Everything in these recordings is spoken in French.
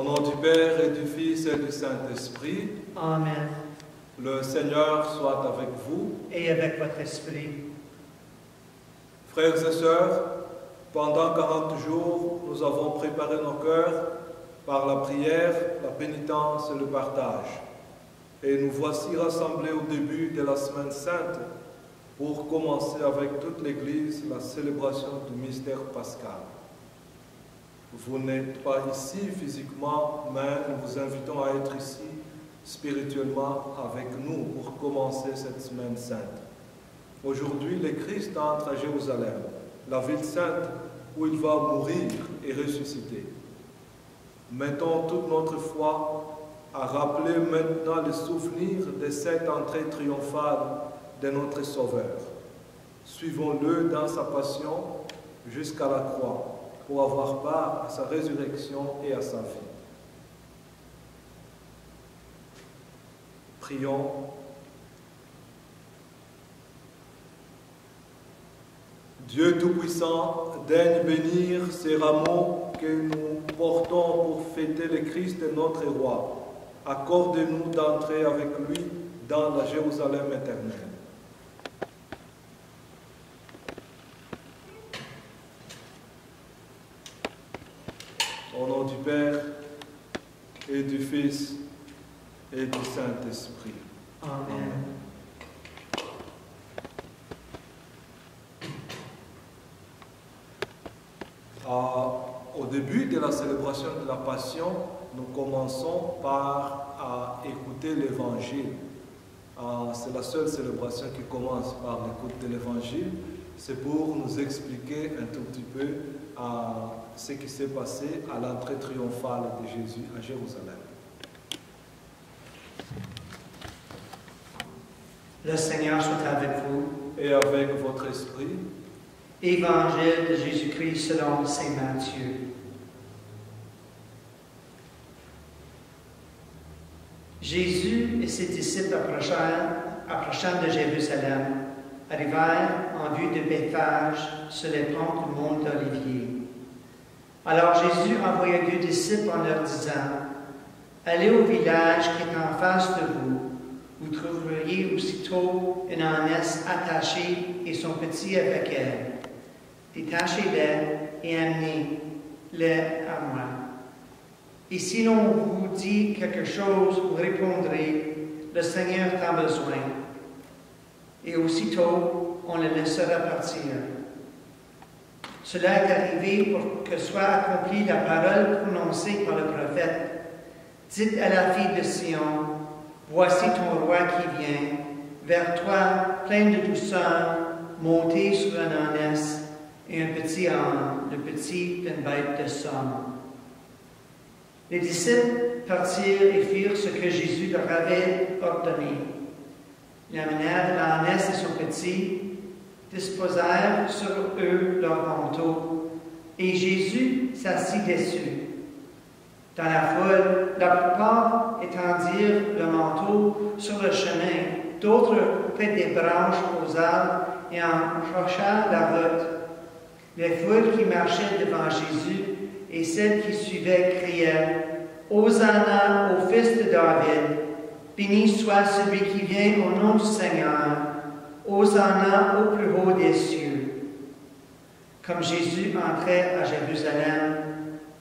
Au nom du Père et du Fils et du Saint-Esprit, Amen. le Seigneur soit avec vous. Et avec votre esprit. Frères et sœurs, pendant 40 jours, nous avons préparé nos cœurs par la prière, la pénitence et le partage. Et nous voici rassemblés au début de la Semaine Sainte pour commencer avec toute l'Église la célébration du mystère pascal. Vous n'êtes pas ici physiquement, mais nous vous invitons à être ici spirituellement avec nous pour commencer cette Semaine Sainte. Aujourd'hui, le Christ entre à Jérusalem, la ville sainte où il va mourir et ressusciter. Mettons toute notre foi à rappeler maintenant le souvenir de cette entrée triomphale de notre Sauveur. Suivons-le dans sa passion jusqu'à la croix pour avoir part à sa résurrection et à sa vie. Prions. Dieu Tout-Puissant, daigne bénir ces rameaux que nous portons pour fêter le Christ notre Roi. Accorde-nous d'entrer avec lui dans la Jérusalem éternelle. Au nom du Père et du Fils et du Saint-Esprit. Amen. Au début de la célébration de la Passion, nous commençons par écouter l'Évangile. C'est la seule célébration qui commence par l'écoute de l'Évangile. C'est pour nous expliquer un tout petit peu ce qui s'est passé à l'entrée triomphale de Jésus à Jérusalem. Le Seigneur soit avec vous. Et avec votre esprit. Évangile de Jésus-Christ selon saint Matthieu. Jésus et ses disciples approchant de Jérusalem arrivèrent en vue de Bethphage sur les pentes du mont d'Olivier. Alors Jésus envoya 2 disciples en leur disant: « Allez au village qui est en face de vous. Vous trouverez aussitôt une ânesse attachée et son petit avec elle. Détachez-les et amenez-les à moi. Et si l'on vous dit quelque chose, vous répondrez: le Seigneur a besoin. Et aussitôt, on le laissera partir. Cela est arrivé pour que soit accomplie la parole prononcée par le prophète. Dites à la fille de Sion: voici ton roi qui vient, vers toi, plein de douceur, monté sur un ânesse et un petit âne, le petit d'une bête de somme. Les disciples partirent et firent ce que Jésus leur avait ordonné. Ils amenèrent l'ânesse et son petit, disposèrent sur eux leurs manteaux, et Jésus s'assit dessus. Dans la foule, la plupart étendirent le manteau sur le chemin, d'autres coupaient des branches aux arbres et enrochèrent la route. Les foules qui marchaient devant Jésus et celles qui suivaient criaient: Hosanna au Fils de David, béni soit celui qui vient au nom du Seigneur, Hosanna au plus haut des cieux. Comme Jésus entrait à Jérusalem,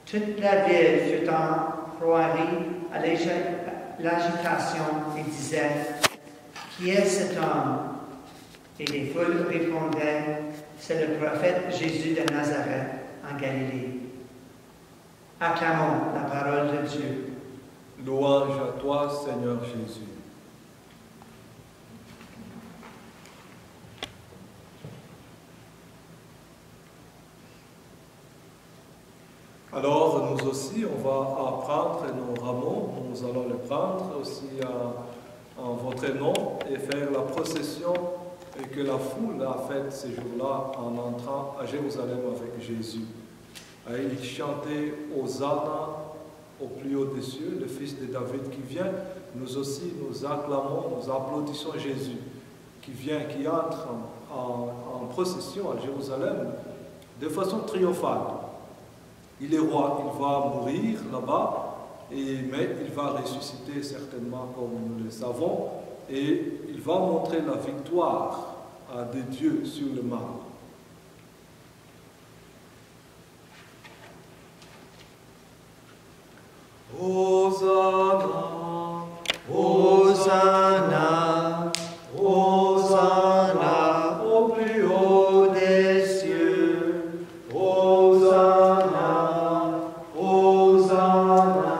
toute la ville fut embroilée à l'agitation et disait: Qui est cet homme? Et les foules répondaient: C'est le prophète Jésus de Nazareth en Galilée. Acclamons la parole de Dieu. Louange à toi, Seigneur Jésus. Alors, nous aussi, on va prendre nos rameaux, nous allons les prendre aussi en votre nom et faire la procession que la foule a faite ces jours-là en entrant à Jérusalem avec Jésus. Il chantait Hosanna au plus haut des cieux, le Fils de David qui vient. Nous aussi, nous acclamons, nous applaudissons Jésus qui vient, qui entre en procession à Jérusalem de façon triomphale. Il est roi, il va mourir là-bas mais il va ressusciter certainement comme nous le savons, et il va montrer la victoire de Dieu sur le mal. Hosanna, Hosanna, Hosanna au plus haut des cieux. Hosanna, Hosanna,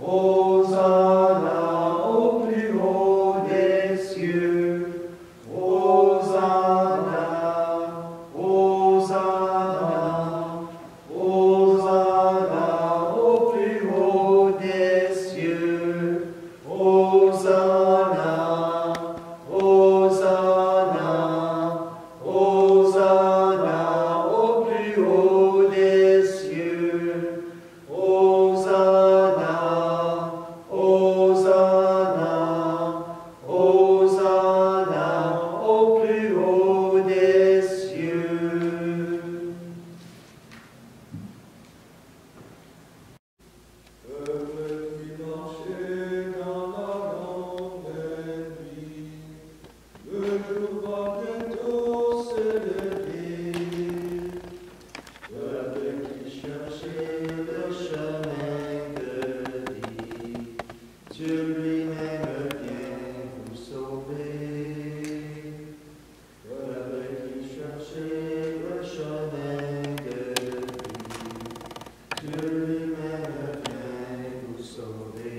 Hosanna au plus haut des cieux. Hosanna, Hosanna, Hosanna au plus haut des cieux. Hosanna, Hosanna, Hosanna au plus haut des cieux. Hosanna, Hosanna, Hosanna au plus haut des cieux. Peuple qui marchait dans la longue nuit, le jour va bientôt se lever. Peuple qui cherchait le chemin de vie, Dieu lui-même vient vous sauver. Peuple qui cherchait le chemin de vie, Dieu lui-même vient vous sauver.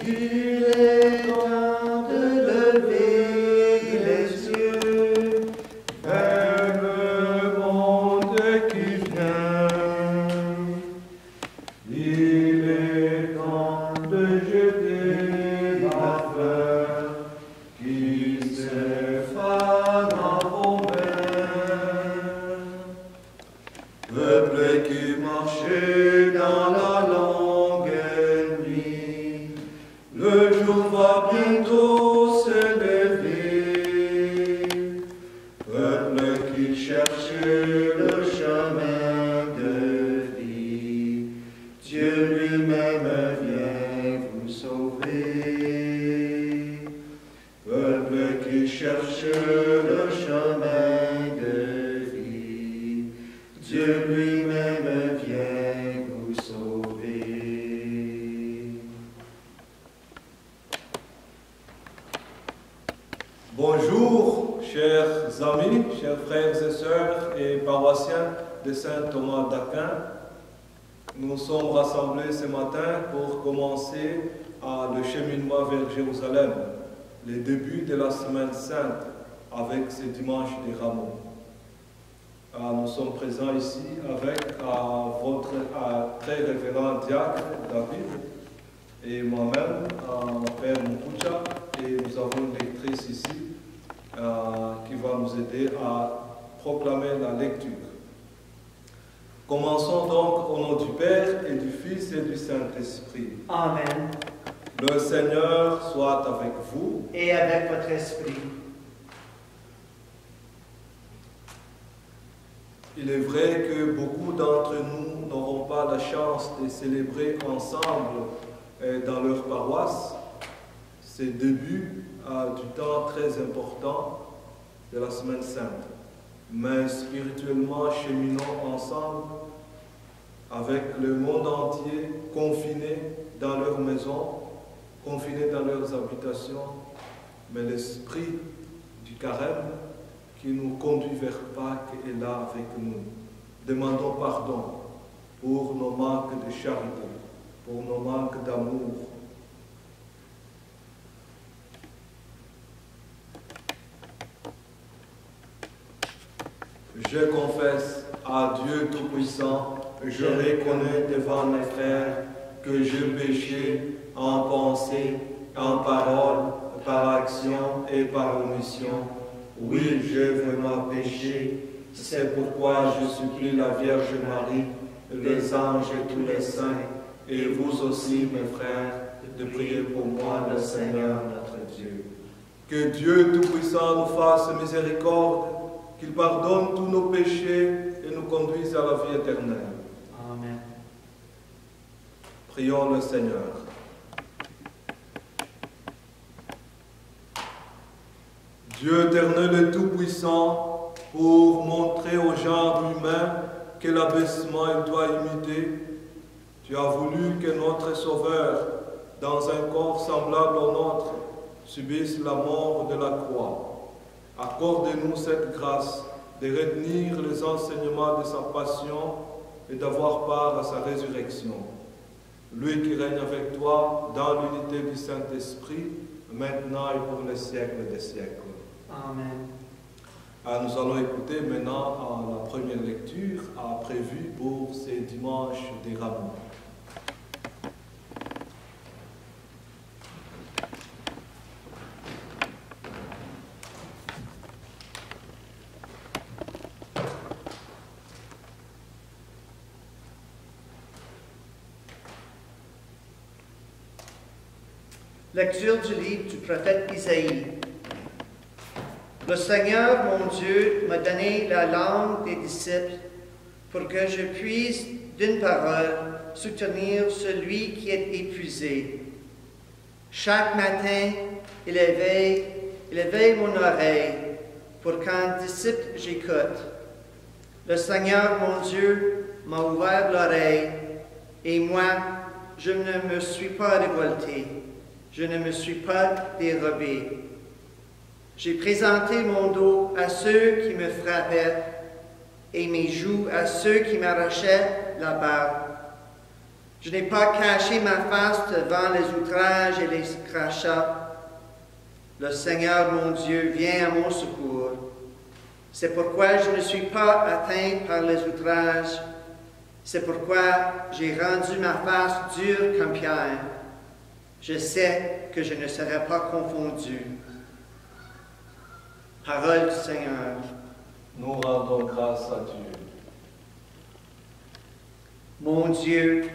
Il est temps de lever les yeux vers le monde qui vient. Il est temps de jeter la fleur qui s'effane en vos mains. Peuple qui marchait dans la longue nuit, le jour va bientôt se lever. Peuple qui cherchait le chemin de vie, Dieu lui-même vient vous sauver. Peuple qui cherche le chemin de vie, Dieu lui-même vient vous sauver. Bonjour, chers amis, chers frères et sœurs et paroissiens de Saint Thomas d'Aquin. Nous sommes rassemblés ce matin pour commencer le cheminement vers Jérusalem, le début de la Semaine Sainte avec ce dimanche des Rameaux. Nous sommes présents ici avec votre très révérend diacre David et moi-même, Père Moukucha, et nous avons une lectrice ici qui va nous aider à proclamer la lecture. Commençons donc au nom du Père et du Fils et du Saint-Esprit. Amen. Le Seigneur soit avec vous. Et avec votre esprit. Il est vrai que beaucoup d'entre nous n'auront pas la chance de célébrer ensemble dans leur paroisse ce début du temps très important de la Semaine Sainte. Mais spirituellement, cheminons ensemble avec le monde entier, confinés dans leurs maisons, confinés dans leurs habitations, mais l'esprit du carême qui nous conduit vers Pâques est là avec nous. Demandons pardon pour nos manques de charité, pour nos manques d'amour. Je confesse à Dieu Tout-Puissant, je reconnais devant mes frères que je péchais en pensée, en parole, par action et par omission. Oui, j'ai vraiment péché. C'est pourquoi je supplie la Vierge Marie, les anges et tous les saints, et vous aussi, mes frères, de prier pour moi, le Seigneur notre Dieu. Que Dieu Tout-Puissant nous fasse miséricorde, qu'il pardonne tous nos péchés et nous conduise à la vie éternelle. Amen. Prions le Seigneur. Dieu éternel et tout-puissant, pour montrer au genre humain quel abaissement il doit imiter, tu as voulu que notre Sauveur, dans un corps semblable au nôtre, subisse la mort de la croix. Accorde-nous cette grâce de retenir les enseignements de sa passion et d'avoir part à sa résurrection. Lui qui règne avec toi dans l'unité du Saint-Esprit, maintenant et pour les siècles des siècles. Amen. Alors nous allons écouter maintenant la première lecture prévue pour ces dimanches des rameaux. Lecture du livre du prophète Isaïe. Le Seigneur, mon Dieu, m'a donné la langue des disciples pour que je puisse, d'une parole, soutenir celui qui est épuisé. Chaque matin, il éveille mon oreille pour qu'en disciple j'écoute. Le Seigneur, mon Dieu, m'a ouvert l'oreille et moi, je ne me suis pas révolté. Je ne me suis pas dérobé. J'ai présenté mon dos à ceux qui me frappaient et mes joues à ceux qui m'arrachaient la barbe. Je n'ai pas caché ma face devant les outrages et les crachats. Le Seigneur, mon Dieu, vient à mon secours. C'est pourquoi je ne suis pas atteint par les outrages. C'est pourquoi j'ai rendu ma face dure comme pierre. Je sais que je ne serai pas confondu. Parole du Seigneur. Nous rendons grâce à Dieu. Mon Dieu,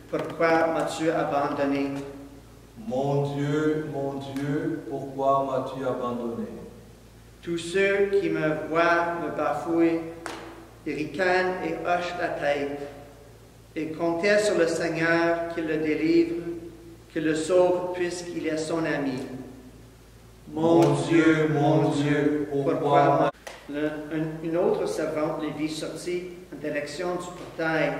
pourquoi m'as-tu abandonné? Mon Dieu, pourquoi m'as-tu abandonné? Tous ceux qui me voient me bafouent, ils ricanent et hochent la tête. Ils comptaient sur le Seigneur qu'il le délivre, qu'il le sauve puisqu'il est son ami. Mon Dieu, pourquoi une autre servante les vit sortir en direction du portail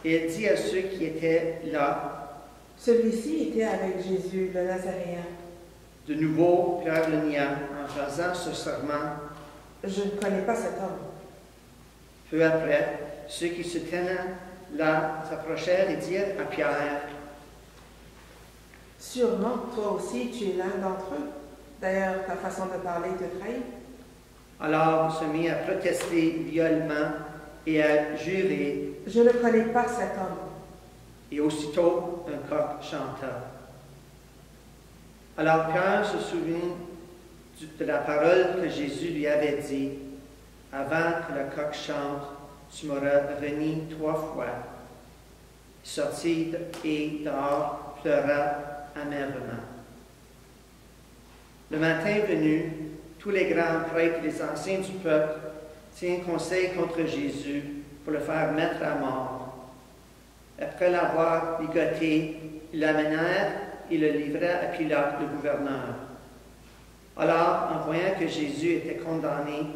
et elle dit à ceux qui étaient là, celui-ci était avec Jésus, le Nazaréen. De nouveau, Pierre le nia en faisant ce serment. Je ne connais pas cet homme. Peu après, ceux qui se tenaient là s'approchèrent et dirent à Pierre, sûrement, toi aussi, tu es l'un d'entre eux. D'ailleurs, ta façon de parler te trahit. Alors il se mit à protester violemment et à jurer. Je ne connais pas cet homme. Et aussitôt, un coq chanta. Alors Pierre se souvint de la parole que Jésus lui avait dit. Avant que le coq chante, tu m'auras renié 3 fois. Il sortit et dehors pleura amèrement. Le matin venu, tous les grands prêtres et les anciens du peuple tinrent conseil contre Jésus pour le faire mettre à mort. Après l'avoir ligoté, ils l'amenèrent et le livrèrent à Pilate, le gouverneur. Alors, en voyant que Jésus était condamné,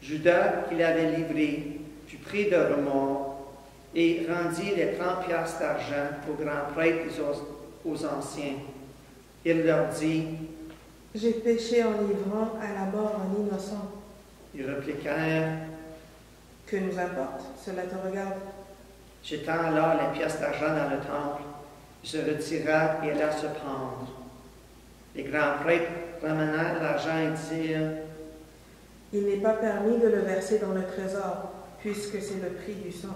Judas, qui l'avait livré, fut pris de remords et rendit les 30 piastres d'argent aux grands prêtres et aux anciens. Il leur dit, j'ai péché en livrant à la mort un innocent. Ils répliquèrent, que nous importe, cela te regarde. Jetant alors les pièces d'argent dans le temple, il se retira et alla se pendre. Les grands prêtres ramenèrent l'argent et dirent, il n'est pas permis de le verser dans le trésor, puisque c'est le prix du sang.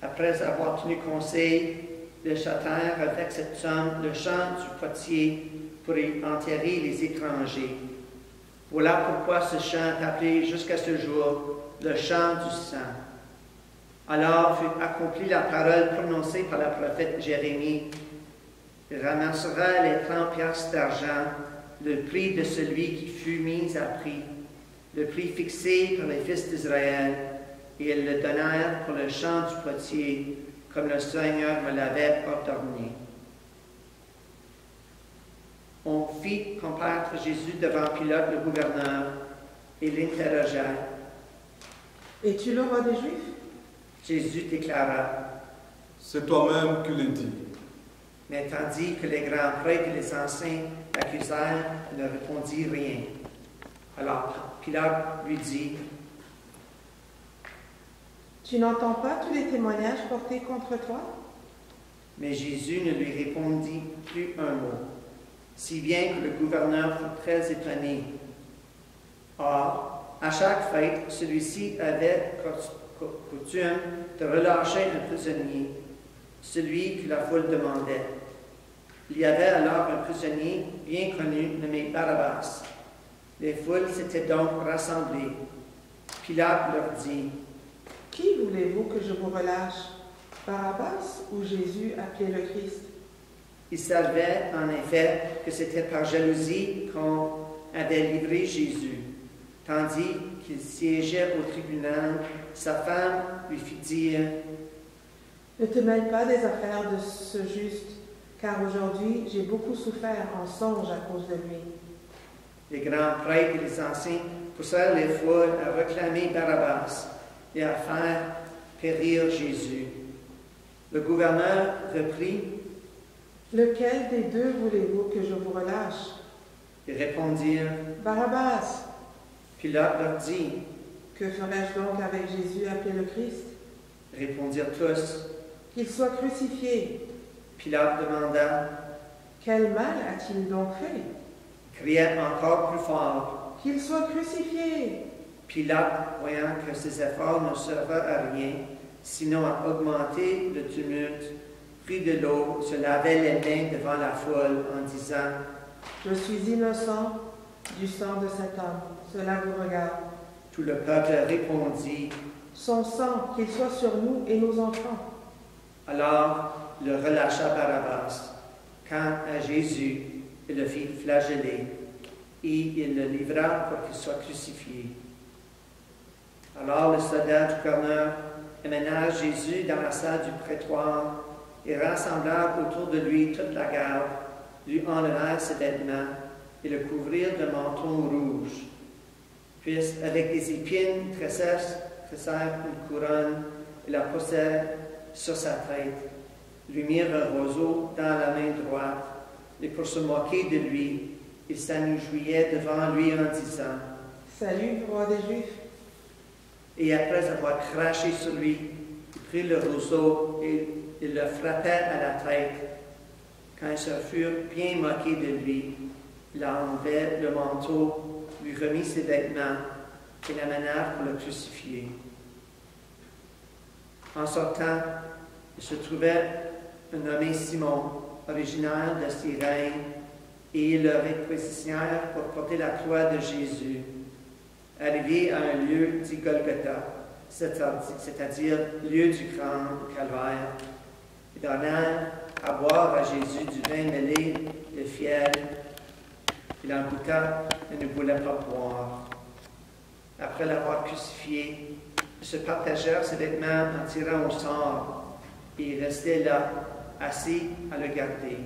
Après avoir tenu conseil, ils châtèrent avec cette somme le champ du potier pour y enterrer les étrangers. Voilà pourquoi ce champ est appelé jusqu'à ce jour le champ du sang. Alors fut accomplie la parole prononcée par le prophète Jérémie. Il ramassera les 30 piastres d'argent, le prix de celui qui fut mis à prix, le prix fixé par les fils d'Israël, et ils le donnèrent pour le champ du potier, comme le Seigneur me l'avait ordonné. On fit comparaître Jésus devant Pilate, le gouverneur, et l'interrogea. « Es-tu le roi des Juifs ?» Jésus déclara. C'est toi-même qui le dis. Mais tandis que les grands prêtres et les anciens l'accusèrent, il ne répondit rien. Alors Pilate lui dit, « Tu n'entends pas tous les témoignages portés contre toi ?» Mais Jésus ne lui répondit plus un mot, si bien que le gouverneur fut très étonné. Or, à chaque fête, celui-ci avait coutume de relâcher un prisonnier, celui que la foule demandait. Il y avait alors un prisonnier bien connu nommé Barabbas. Les foules s'étaient donc rassemblées. Pilate leur dit, « Qui voulez-vous que je vous relâche, Barabbas ou Jésus appelé le Christ ?» Il savait en effet que c'était par jalousie qu'on avait livré Jésus. Tandis qu'il siégeait au tribunal, sa femme lui fit dire, « Ne te mêle pas des affaires de ce juste, car aujourd'hui j'ai beaucoup souffert en songe à cause de lui. » Les grands prêtres et les anciens poussèrent les foules à réclamer Barabbas et à faire périr Jésus. Le gouverneur reprit, « Lequel des deux voulez-vous que je vous relâche ?» Ils répondirent, « Barabbas. » Pilate leur dit, « Que ferais-je donc avec Jésus appelé le Christ ?» Répondirent tous, « Qu'il soit crucifié. » Pilate demanda, « Quel mal a-t-il donc fait ?» Criait encore plus fort, « Qu'il soit crucifié. » Pilate, voyant que ses efforts ne servaient à rien, sinon à augmenter le tumulte, prit de l'eau, se lavait les mains devant la foule en disant, « Je suis innocent du sang de cet homme. Cela vous regarde. » Tout le peuple répondit, « Son sang, qu'il soit sur nous et nos enfants. » Alors il relâcha Barabbas. Quant à Jésus, il le fit flageller et il le livra pour qu'il soit crucifié. Alors le soldat du gouverneur amena Jésus dans la salle du prétoire et rassembla autour de lui toute la garde, lui enlevèrent ses vêtements et le couvrirent de manteau rouge. Puis, avec des épines tressèrent une couronne et la posèrent sur sa tête, lui mirent un roseau dans la main droite, et pour se moquer de lui, ils s'agenouillaient devant lui en disant, « Salut, roi des Juifs. » Et après avoir craché sur lui, il prit le roseau et il le frappait à la tête. Quand ils se furent bien moqués de lui, il enlevait le manteau, lui remit ses vêtements et l'amenèrent pour le crucifier. En sortant, il se trouvait un nommé Simon, originaire de Cyrène, et ils le réquisitionnèrent pour porter la croix de Jésus. Arrivé à un lieu dit Golgotha, c'est-à-dire lieu du grand calvaire, ils donnèrent à boire à Jésus du vin mêlé de fiel. Il en goûta et ne voulait pas boire. Après l'avoir crucifié, ils se partagèrent ses vêtements en tirant au sort, et il restait là, assis à le garder.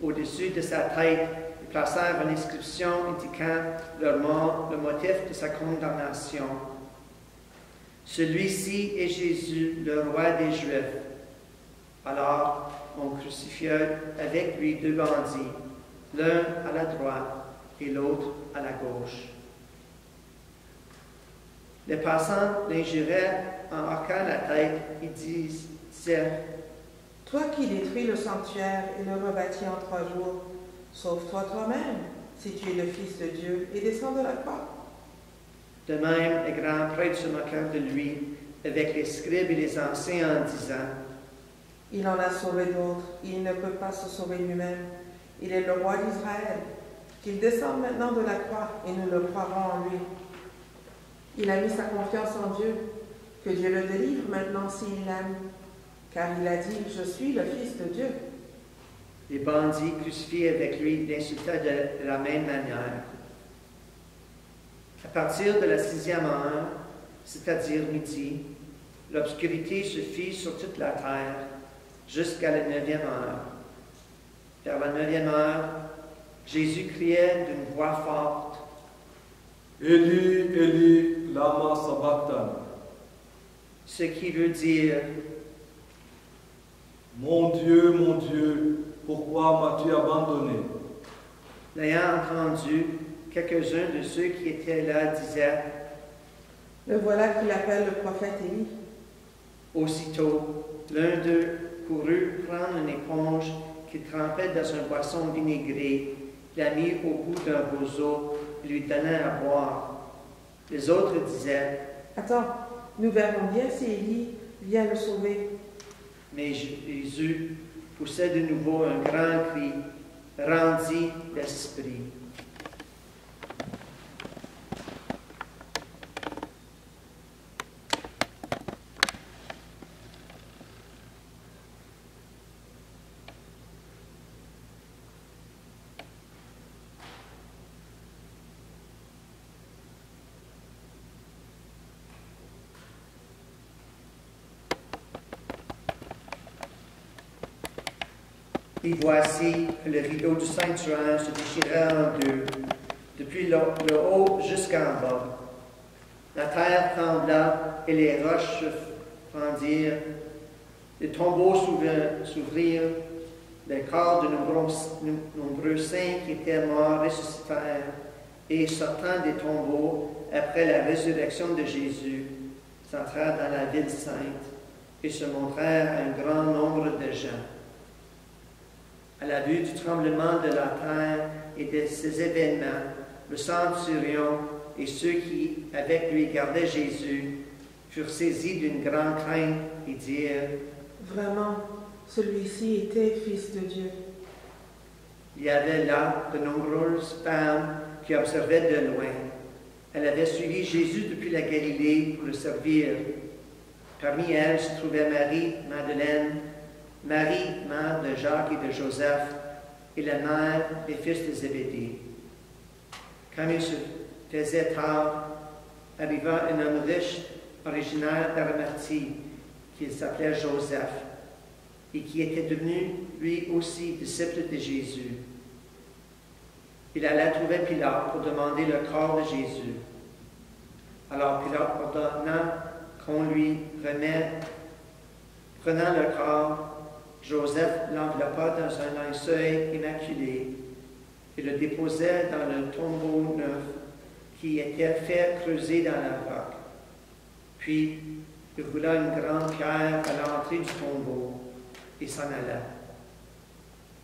Au-dessus de sa tête, ils placèrent une inscription indiquant leur mort, le motif de sa condamnation. Celui-ci est Jésus, le roi des Juifs. Alors, on crucifia avec lui deux bandits, l'un à la droite et l'autre à la gauche. Les passants l'injuraient en hoquant la tête et disaient, « Toi qui détruis le sanctuaire et le rebâtis en 3 jours, sauve-toi toi-même, si tu es le Fils de Dieu, et descends de la croix. » De même, les grands prêtres se moquèrent de lui, avec les scribes et les anciens, en disant, « Il en a sauvé d'autres, il ne peut pas se sauver lui-même. Il est le roi d'Israël. Qu'il descende maintenant de la croix, et nous le croirons en lui. Il a mis sa confiance en Dieu, que Dieu le délivre maintenant s'il l'aime, car il a dit, je suis le Fils de Dieu. » Les bandits crucifiés avec lui l'insultaient de la même manière. À partir de la 6e heure, c'est-à-dire midi, l'obscurité se fit sur toute la terre jusqu'à la 9e heure. Vers la 9e heure, Jésus criait d'une voix forte, « Eli, Eli, lama sabachthani » ce qui veut dire, « Mon Dieu, pourquoi m'as-tu abandonné » L'ayant entendu, quelques-uns de ceux qui étaient là disaient, « Le voilà qu'il appelle le prophète Élie. » Aussitôt, l'un d'eux courut prendre une éponge qu'il trempait dans un boisson vinaigré, la mit au bout d'un roseau et lui donna à boire. Les autres disaient, « Attends, nous verrons bien si Élie vient le sauver. » Mais Jésus poussait de nouveau un grand cri, rendit l'esprit. Et voici que le rideau du sanctuaire se déchirait en deux, depuis le haut jusqu'en bas. La terre trembla et les roches se fendirent, les tombeaux s'ouvrirent, les corps de nombreux saints qui étaient morts ressuscitèrent, et sortant des tombeaux, après la résurrection de Jésus, s'entrèrent dans la ville sainte et se montrèrent à un grand nombre de gens. À la vue du tremblement de la terre et de ces événements, le centurion et ceux qui, avec lui, gardaient Jésus, furent saisis d'une grande crainte et dirent, « Vraiment, celui-ci était fils de Dieu. » Il y avait là de nombreuses femmes qui observaient de loin. Elles avaient suivi Jésus depuis la Galilée pour le servir. Parmi elles se trouvait Marie, Madeleine, Marie, mère de Jacques et de Joseph, et la mère des fils de Zébédée. Quand il se faisait tard, arriva un homme riche, originaire d'Arimathie, qui s'appelait Joseph, et qui était devenu lui aussi disciple de Jésus. Il alla trouver Pilate pour demander le corps de Jésus. Alors Pilate ordonna qu'on lui remette. Prenant le corps, Joseph l'enveloppa dans un linceul immaculé et le déposait dans le tombeau neuf qui était fait creuser dans la roche. Puis, il roula une grande pierre à l'entrée du tombeau et s'en alla.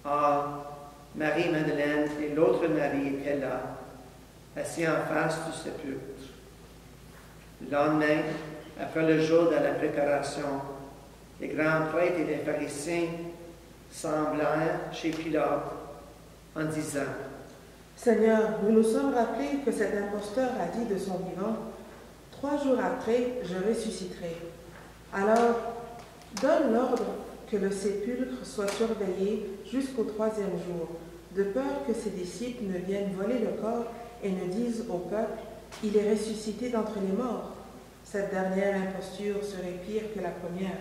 Or, Marie-Madeleine et l'autre Marie étaient là, assis en face du sépulcre. Le lendemain, après le jour de la préparation, les grands prêtres et les pharisiens semblèrent chez Pilate en disant, « Seigneur, nous nous sommes rappelés que cet imposteur a dit de son vivant, « 3 jours après, je ressusciterai. Alors, donne l'ordre que le sépulcre soit surveillé jusqu'au 3e jour, de peur que ses disciples ne viennent voler le corps et ne disent au peuple, « Il est ressuscité d'entre les morts. » Cette dernière imposture serait pire que la première.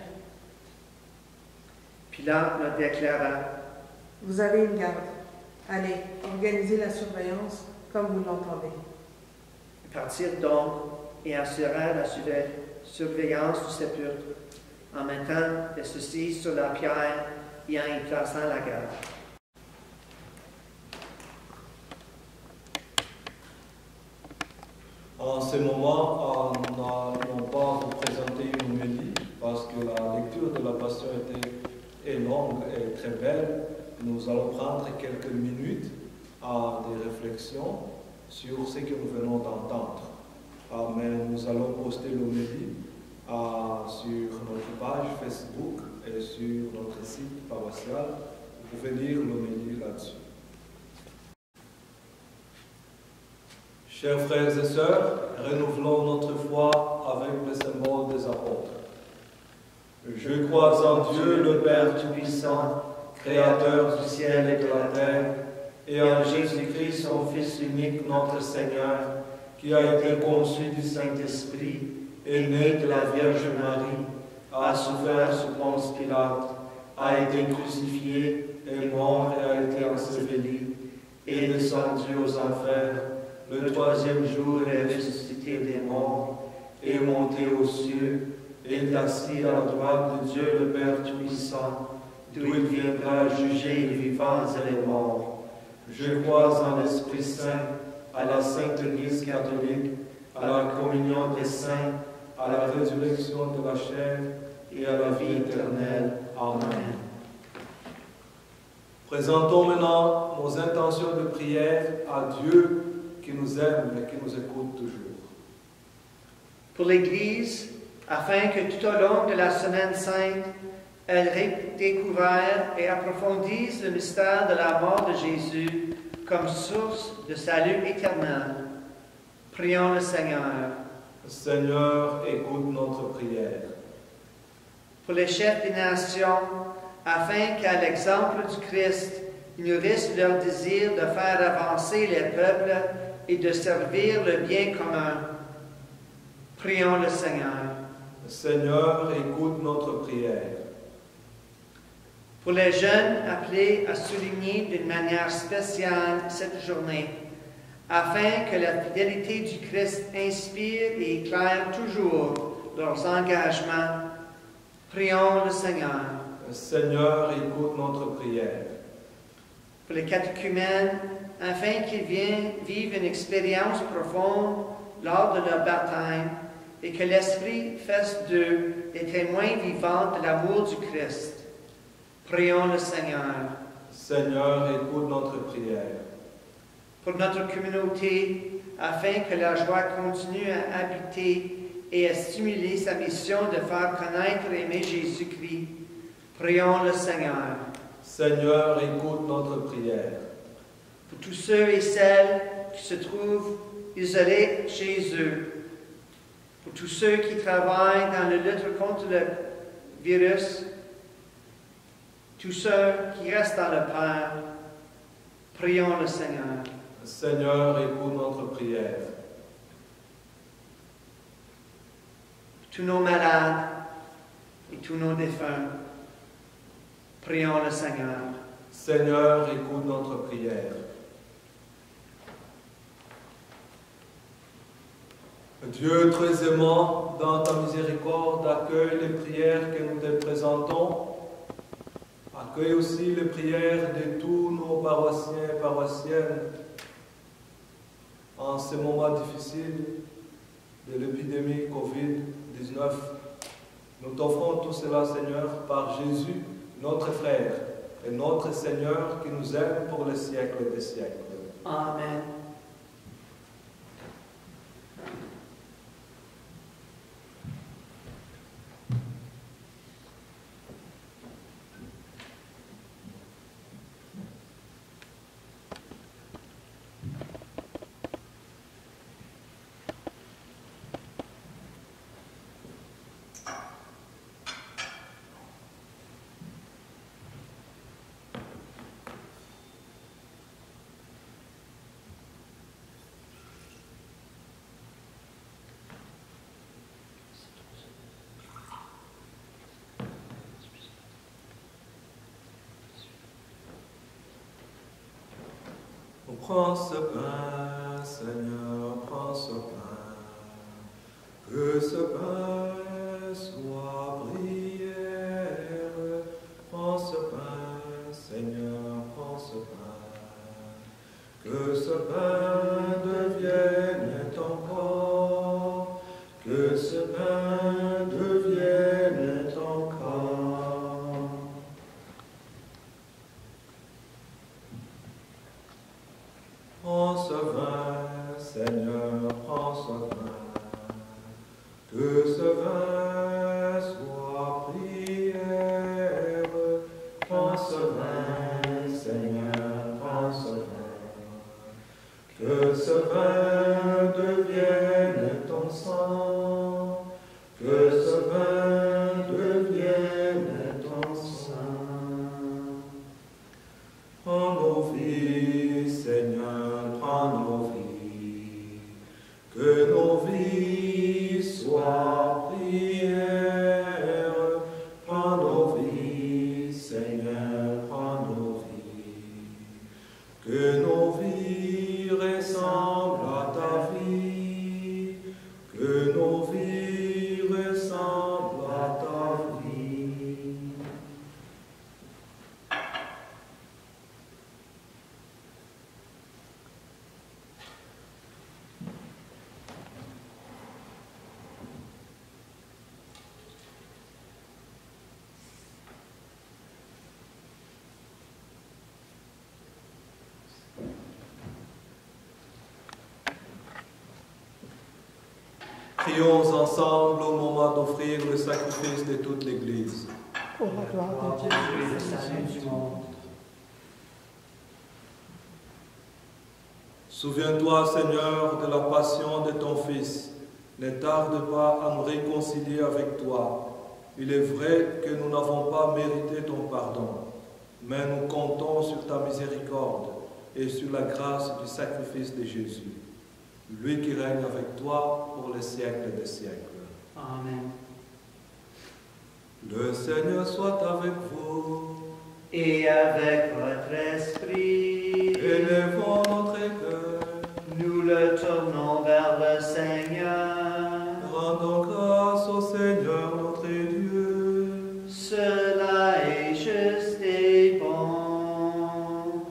Pilate leur déclara, « Vous avez une garde. Allez, organisez la surveillance comme vous l'entendez. » Ils partirent donc et assurèrent la surveillance du sépulcre, en mettant les ceci sur la pierre et en y plaçant la garde. En ce moment, nous n'allons pas vous présenter une homélie parce que la lecture de la Passion est longue et très belle. Nous allons prendre quelques minutes à des réflexions sur ce que nous venons d'entendre. Mais nous allons poster l'homélie sur notre page Facebook et sur notre site paroissial. Vous pouvez lire l'homélie là-dessus. Chers frères et sœurs, renouvelons notre foi avec le symbole des apôtres. Je crois en Dieu, le Père Tout-Puissant, Créateur du ciel et de la terre, et en Jésus-Christ, son Fils unique, notre Seigneur, qui a été conçu du Saint-Esprit, est né de la Vierge Marie, a souffert sous Ponce Pilate, a été crucifié, est mort et a été enseveli, est descendu aux enfers, le troisième jour est ressuscité des morts, est monté aux cieux, est assis à la droite de Dieu le Père Tout-Puissant, d'où il viendra juger les vivants et les morts. Je crois en l'Esprit Saint, à la Sainte Église catholique, à la communion des saints, à la résurrection de la chair et à la vie éternelle. Amen. Présentons maintenant nos intentions de prière à Dieu qui nous aime et qui nous écoute toujours. Pour l'Église, afin que tout au long de la Semaine Sainte, elle redécouvre et approfondisse le mystère de la mort de Jésus comme source de salut éternel. Prions le Seigneur. Seigneur, écoute notre prière. Pour les chefs des nations, afin qu'à l'exemple du Christ, ils nourrissent leur désir de faire avancer les peuples et de servir le bien commun. Prions le Seigneur. Seigneur, écoute notre prière. Pour les jeunes appelés à souligner d'une manière spéciale cette journée, afin que la fidélité du Christ inspire et éclaire toujours leurs engagements, prions le Seigneur. Seigneur, écoute notre prière. Pour les catéchumènes, afin qu'ils vivent une expérience profonde lors de leur baptême et que l'Esprit fasse d'eux des témoins vivants de l'amour du Christ. Prions le Seigneur. Seigneur, écoute notre prière. Pour notre communauté, afin que la joie continue à habiter et à stimuler sa mission de faire connaître et aimer Jésus-Christ, prions le Seigneur. Seigneur, écoute notre prière. Pour tous ceux et celles qui se trouvent isolés chez eux, pour tous ceux qui travaillent dans la lutte contre le virus, tous ceux qui restent dans le Père, prions le Seigneur. Seigneur, écoute notre prière. Tous nos malades et tous nos défunts, prions le Seigneur. Seigneur, écoute notre prière. Dieu très aimant, dans ta miséricorde, accueille les prières que nous te présentons. Accueille aussi les prières de tous nos paroissiens et paroissiennes en ce moment difficile de l'épidémie Covid-19. Nous t'offrons tout cela, Seigneur, par Jésus, notre frère et notre Seigneur qui nous aime pour les siècles des siècles. Amen. Prends ce pain, Seigneur, prends ce pain, que ce pain soit prière. Prends ce pain, Seigneur, prends ce pain, que ce pain devienne ton corps, que ce pain devienne ton corps. Prends ce vin, Seigneur, prends ce vin, que ce vin soit prière. Prends ce vin, Seigneur, prends ce vin, que ce vin devienne ton sang, que ce vin devienne ton sang. Prends nos vies, Seigneur, prends nos vies, que nos vies soient Que nos vies ressemblent à ta vie, que nos vies ressemblent à ta vie. Prions ensemble au moment d'offrir le sacrifice de toute l'Église. Pour la gloire de Dieu et le salut du monde. Souviens-toi, Seigneur, de la passion de ton Fils. Ne tarde pas à nous réconcilier avec toi. Il est vrai que nous n'avons pas mérité ton pardon, mais nous comptons sur ta miséricorde et sur la grâce du sacrifice de Jésus, lui qui règne avec toi pour les siècles des siècles. Amen. Le Seigneur soit avec vous. Et avec votre esprit, Élevons notre cœur. nous le tournons vers le Seigneur. Rendons grâce au Seigneur notre Dieu. Cela est juste et bon.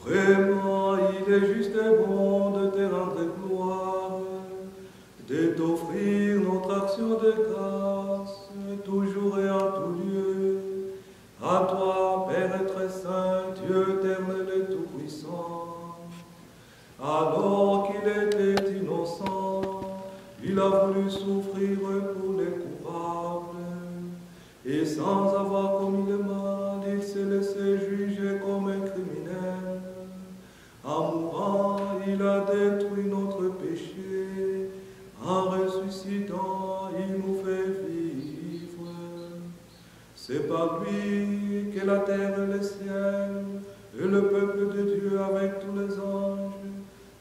Vraiment, il est juste et bon de te rendre gloire, de t'offrir notre action de grâce, toujours et en tout lieu. À toi, Père très saint, Dieu éternel et tout-puissant. Alors qu'il était innocent, il a voulu souffrir pour les coupables. Et sans avoir commis le mal, il s'est laissé juger comme un criminel. En mourant, il a détruit notre péché. En ressuscitant, il nous fait vivre. C'est par lui que la terre et le ciel et le peuple de Dieu avec tous les anges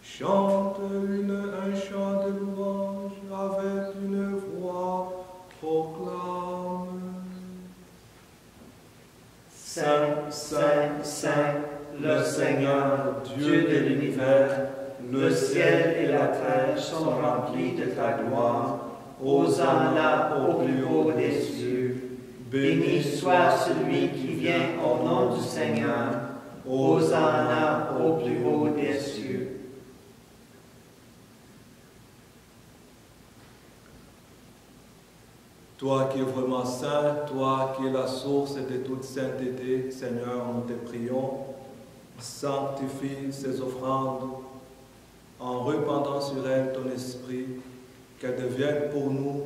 chantent un chant de louange avec une voix proclame. Saint, Saint, Saint, le Seigneur, Dieu de l'univers, le ciel et la terre sont remplis de ta gloire. Hosanna au plus haut des cieux. Béni soit celui qui vient au nom du Seigneur. Hosanna au plus haut des cieux. Toi qui es vraiment saint, toi qui es la source de toute sainteté, Seigneur, nous te prions, sanctifie ces offrandes en répandant sur elles ton esprit, qu'elles deviennent pour nous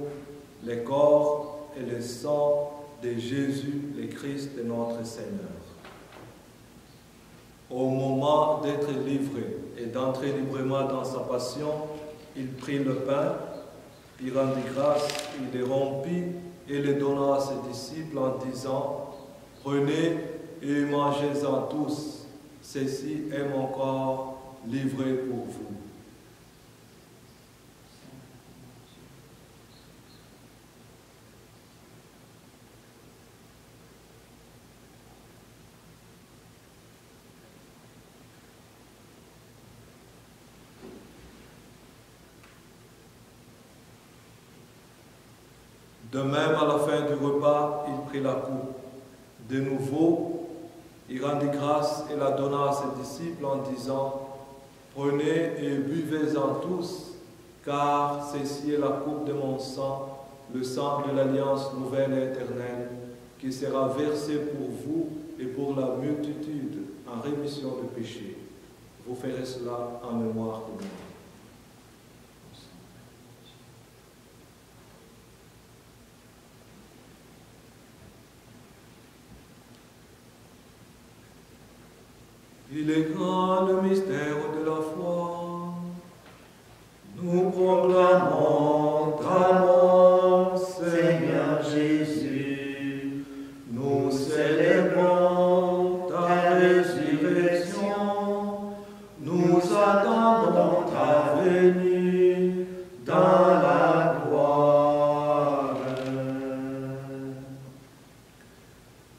les corps et le sang de Jésus, le Christ de notre Seigneur. Au moment d'être livré et d'entrer librement dans sa passion, il prit le pain, il rendit grâce, il le rompit et le donna à ses disciples en disant, « Prenez et mangez-en tous, ceci est mon corps livré pour vous. » De même, à la fin du repas, il prit la coupe. De nouveau, il rendit grâce et la donna à ses disciples en disant, « Prenez et buvez-en tous, car ceci est la coupe de mon sang, le sang de l'alliance nouvelle et éternelle, qui sera versé pour vous et pour la multitude en rémission de péché. Vous ferez cela en mémoire de moi. » Il est grand le mystère de la foi. Nous proclamons ta mort, Seigneur Jésus. Nous célébrons ta résurrection. Nous attendons ta venue dans la gloire.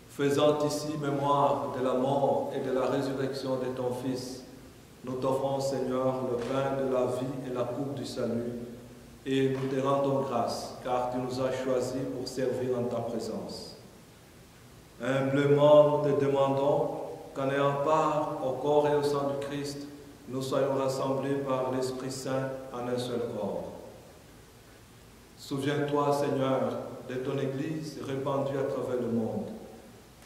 Faisant ici mémoire de la mort et de la résurrection de ton Fils, Nous t'offrons, Seigneur, le pain de la vie et la coupe du salut, et nous te rendons grâce, car tu nous as choisis pour servir en ta présence. Humblement, nous te demandons qu'en ayant part au corps et au sang du Christ, nous soyons rassemblés par l'Esprit Saint en un seul corps. Souviens-toi, Seigneur, de ton Église répandue à travers le monde.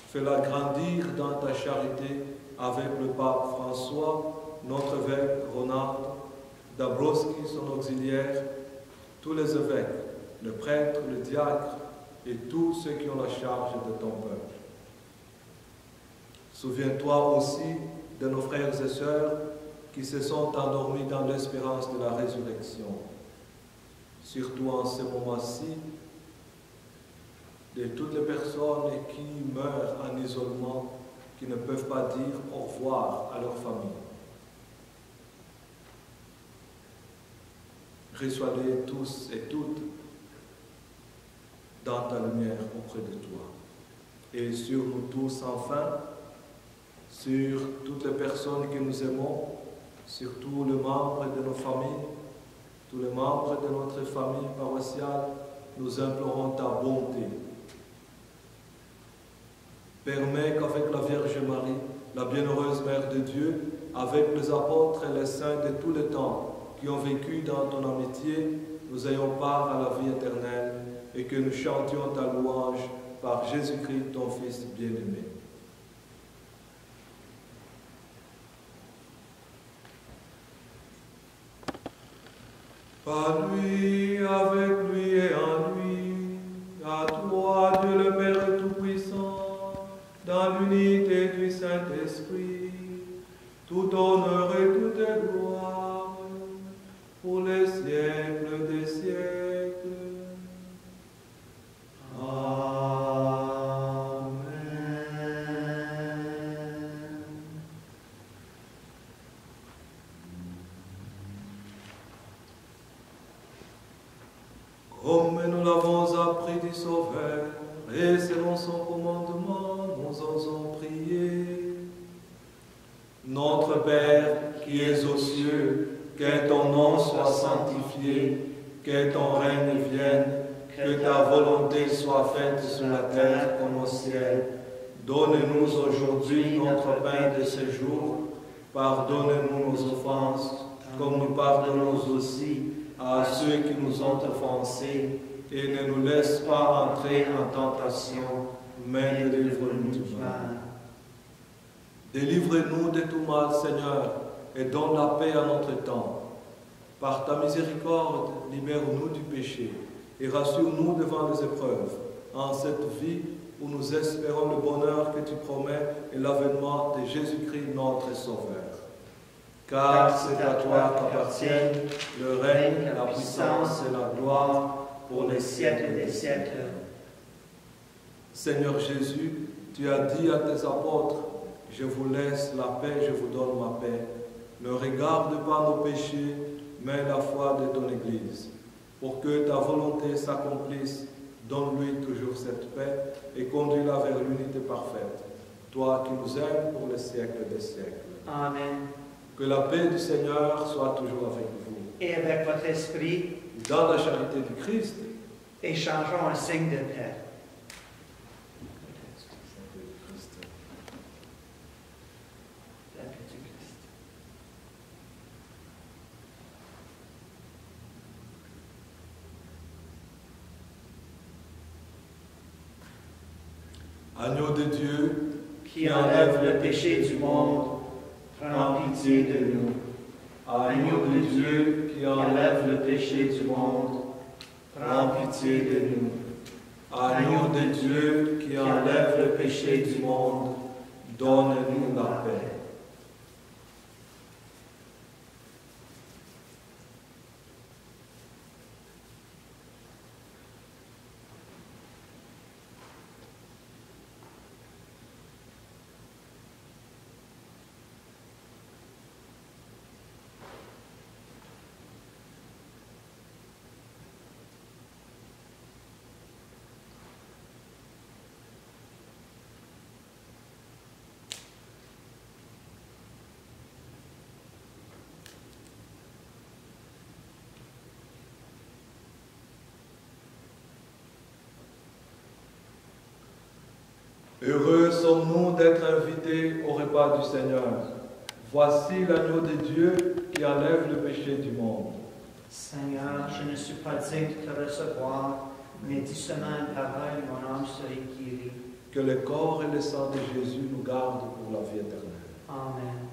Fais-la grandir dans ta charité avec le pape François, notre évêque Ronald, Dabrowski, son auxiliaire, tous les évêques, le prêtre, le diacre et tous ceux qui ont la charge de ton peuple. Souviens-toi aussi de nos frères et sœurs qui se sont endormis dans l'espérance de la résurrection. Surtout en ce moment-ci, de toutes les personnes qui meurent en isolement, qui ne peuvent pas dire au revoir à leur famille. Reçois-les tous et toutes dans ta lumière auprès de toi. Et sur nous tous, enfin, sur toutes les personnes que nous aimons, sur tous les membres de nos familles, tous les membres de notre famille paroissiale, nous implorons ta bonté. Permets qu'avec la Vierge Marie, la bienheureuse Mère de Dieu, avec les apôtres et les saints de tous les temps qui ont vécu dans ton amitié, nous ayons part à la vie éternelle et que nous chantions ta louange par Jésus-Christ, ton Fils bien-aimé. Par lui, avec lui et en lui, à toi, Dieu le Père Tout-Puissant, dans l'unité du Saint-Esprit, tout honneur et toute gloire, pour les siècles des siècles. Comme nous l'avons appris du Sauveur, et selon son commandement, nous osons prier. Notre Père qui es aux cieux, que ton nom soit sanctifié, que ton règne vienne, que ta volonté soit faite sur la terre comme au ciel. Donne-nous aujourd'hui notre pain de ce jour. Pardonne-nous nos offenses, comme nous pardonnons aussi à ceux qui nous ont offensés, et ne nous laisse pas entrer en tentation, mais délivre-nous du mal. Délivre-nous de tout mal, Seigneur, et donne la paix à notre temps. Par ta miséricorde, libère-nous du péché, et rassure-nous devant les épreuves, en cette vie où nous espérons le bonheur que tu promets et l'avènement de Jésus-Christ, notre Sauveur. Car c'est à toi qu'appartiennent le règne, la puissance et la gloire pour les siècles des siècles. Seigneur Jésus, tu as dit à tes apôtres, « Je vous laisse la paix, je vous donne ma paix. Ne regarde pas nos péchés, mais la foi de ton Église. Pour que ta volonté s'accomplisse, donne-lui toujours cette paix et conduis-la vers l'unité parfaite. Toi qui nous aimes pour les siècles des siècles. Amen. Que la paix du Seigneur soit toujours avec vous. Et avec votre esprit, Dans la charité du Christ, échangeons un signe de paix. La paix du Christ. Agneau de Dieu, Qui enlève le péché du monde, prends pitié de nous. agneau de Dieu qui enlève le péché du monde, prends pitié de nous. Agneau de Dieu qui enlève le péché du monde, donne-nous la paix. Heureux sommes-nous d'être invités au repas du Seigneur. Voici l'agneau de Dieu qui enlève le péché du monde. Seigneur, je ne suis pas digne de te recevoir, mais dis seulement une parole et mon âme sera guérie. Que le corps et le sang de Jésus nous gardent pour la vie éternelle. Amen.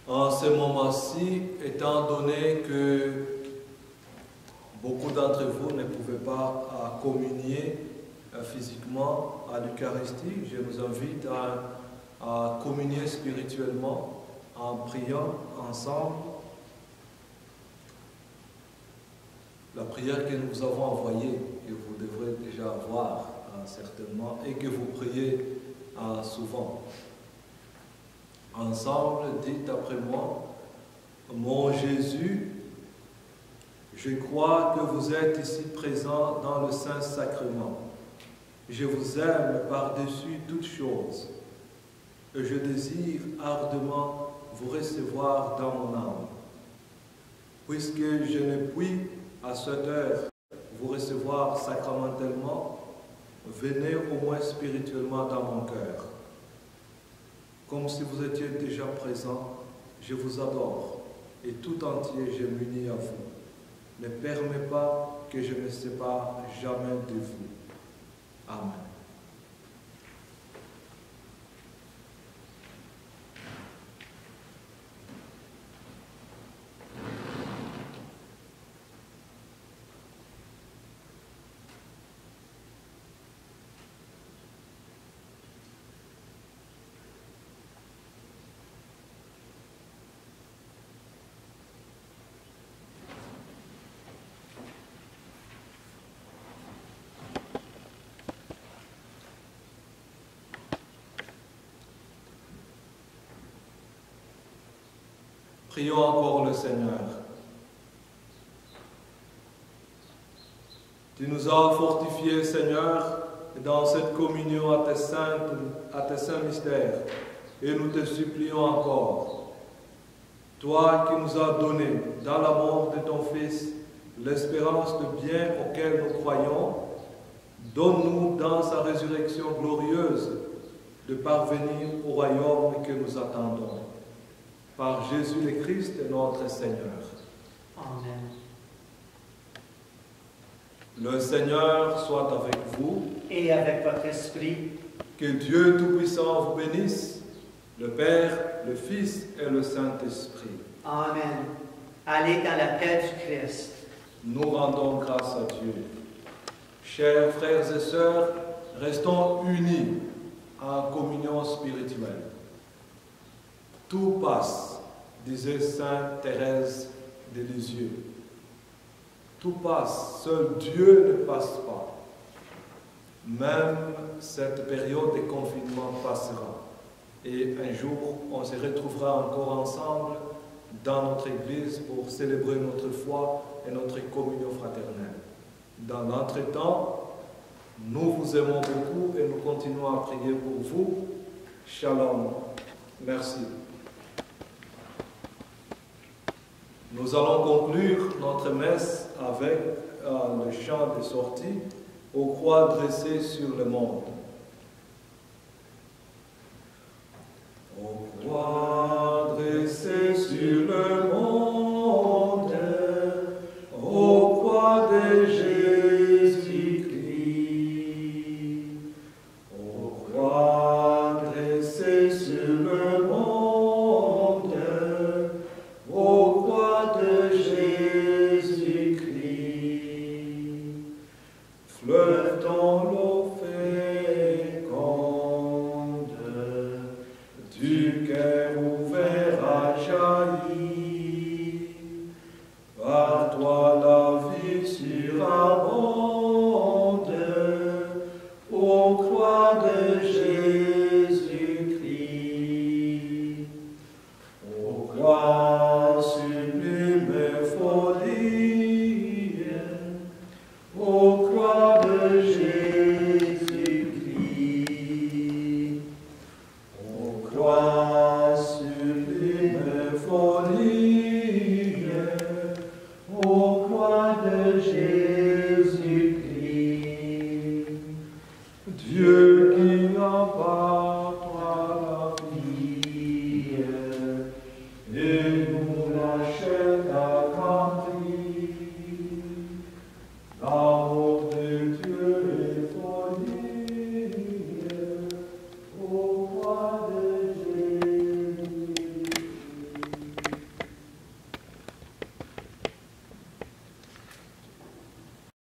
En ce moment-ci, étant donné que beaucoup d'entre vous ne pouvaient pas communier physiquement à l'Eucharistie, je vous invite à communier spirituellement en priant ensemble la prière que nous vous avons envoyée, que vous devrez déjà avoir certainement, et que vous priez souvent. Ensemble, dites après moi, mon Jésus, je crois que vous êtes ici présent dans le Saint-Sacrement. Je vous aime par-dessus toutes choses et je désire ardemment vous recevoir dans mon âme. Puisque je ne puis à cette heure vous recevoir sacramentellement, venez au moins spirituellement dans mon cœur. Comme si vous étiez déjà présent, je vous adore et tout entier je m'unis à vous. Ne permets pas que je me sépare jamais de vous. Amen. Prions encore le Seigneur. Tu nous as fortifiés, Seigneur, dans cette communion à tes saints mystères, et nous te supplions encore. Toi qui nous as donné, dans la mort de ton Fils, l'espérance de bien auquel nous croyons, donne-nous dans sa résurrection glorieuse de parvenir au royaume que nous attendons. Par Jésus le Christ, notre Seigneur. Amen. Le Seigneur soit avec vous. Et avec votre esprit. Que Dieu Tout-Puissant vous bénisse, le Père, le Fils et le Saint-Esprit. Amen. Allez dans la paix du Christ. Nous rendons grâce à Dieu. Chers frères et sœurs, restons unis en communion spirituelle. Tout passe, disait Sainte Thérèse de Lisieux. Tout passe, seul Dieu ne passe pas. Même cette période de confinement passera. Et un jour, on se retrouvera encore ensemble dans notre Église pour célébrer notre foi et notre communion fraternelle. Dans l'entretemps, nous vous aimons beaucoup et nous continuons à prier pour vous. Shalom. Merci. Nous allons conclure notre messe avec le chant de sortie aux croix dressées sur le monde. Aux croix dressées sur le monde, aux croix de Jésus-Christ, aux croix dressées sur le monde, aux croix de Jésus-Christ, fleuve dans l'eau féconde, du cœur ouvert a jailli, par toi la vie surabonde, aux croix de Jésus-Christ, aux croix sublime folie, aux croix de Jésus-Christ, aux croix sublime folie, aux croix de Jésus-Christ, Dieu qui a